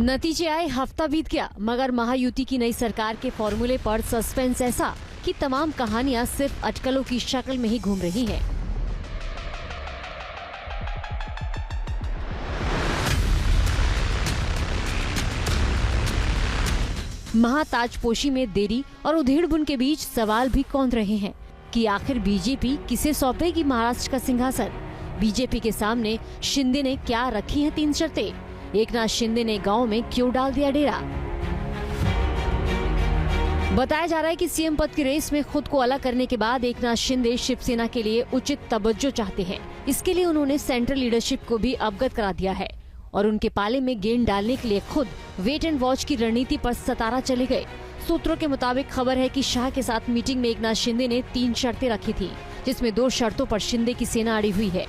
नतीजे आए, हफ्ता बीत गया, मगर महायुति की नई सरकार के फॉर्मूले पर सस्पेंस ऐसा कि तमाम कहानियां सिर्फ अटकलों की शक्ल में ही घूम रही हैं। महाताजपोशी में देरी और उधेड़-बुन के बीच सवाल भी कौंध रहे हैं कि आखिर बीजेपी किसे सौंपेगी महाराष्ट्र का सिंहासन। बीजेपी के सामने शिंदे ने क्या रखी हैं 3 शर्तें। एकनाथ शिंदे ने गांव में क्यों डाल दिया डेरा। बताया जा रहा है कि सीएम पद की रेस में खुद को अलग करने के बाद एकनाथ शिंदे शिवसेना के लिए उचित तवज्जो चाहते हैं। इसके लिए उन्होंने सेंट्रल लीडरशिप को भी अवगत करा दिया है और उनके पाले में गेंद डालने के लिए खुद वेट एंड वॉच की रणनीति पर सतारा चले गए। सूत्रों के मुताबिक खबर है कि शाह के साथ मीटिंग में एकनाथ शिंदे ने 3 शर्तें रखी थी, जिसमें 2 शर्तों पर शिंदे की सेना अड़ी हुई है।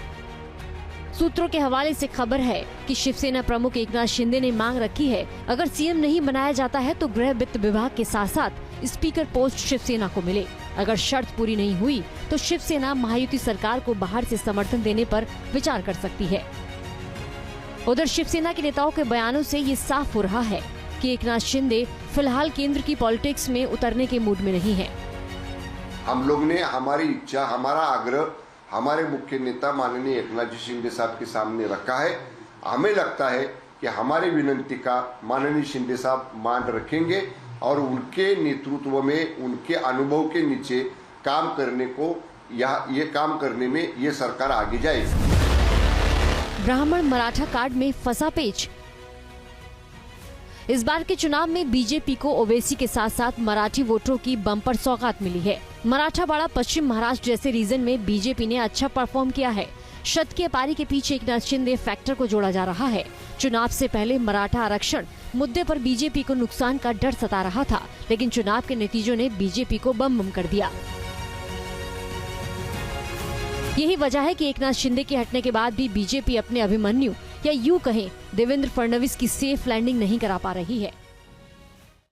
सूत्रों के हवाले से खबर है कि शिवसेना प्रमुख एकनाथ शिंदे ने मांग रखी है, अगर सीएम नहीं बनाया जाता है तो गृह वित्त विभाग के साथ साथ स्पीकर पोस्ट शिवसेना को मिले। अगर शर्त पूरी नहीं हुई तो शिवसेना महायुति सरकार को बाहर से समर्थन देने पर विचार कर सकती है। उधर शिवसेना के नेताओं के बयानों से ये साफ हो रहा है कि एकनाथ शिंदे फिलहाल केंद्र की पॉलिटिक्स में उतरने के मूड में नहीं है। हम लोग ने हमारी इच्छा, हमारा आग्रह हमारे मुख्य नेता माननीय एकनाथ जी शिंदे साहब के सामने रखा है। हमें लगता है कि हमारी विनंती का माननीय शिंदे साहब मान रखेंगे और उनके नेतृत्व में, उनके अनुभव के नीचे काम करने को, ये काम करने में ये सरकार आगे जाएगी। ब्राह्मण मराठा कार्ड में फंसा पेच। इस बार के चुनाव में बीजेपी को ओवैसी के साथ साथ मराठी वोटरों की बम्पर सौगात मिली है। मराठावाड़ा पश्चिम महाराष्ट्र जैसे रीजन में बीजेपी ने अच्छा परफॉर्म किया है। शत की पारी के पीछे एकनाथ शिंदे फैक्टर को जोड़ा जा रहा है। चुनाव से पहले मराठा आरक्षण मुद्दे पर बीजेपी को नुकसान का डर सता रहा था, लेकिन चुनाव के नतीजों ने बीजेपी को बम कर दिया। यही वजह है कि एकनाथ शिंदे के हटने के बाद भी बीजेपी अपने अभिमन्यु या यूं कहें देवेंद्र फडणवीस की सेफ लैंडिंग नहीं करा पा रही है।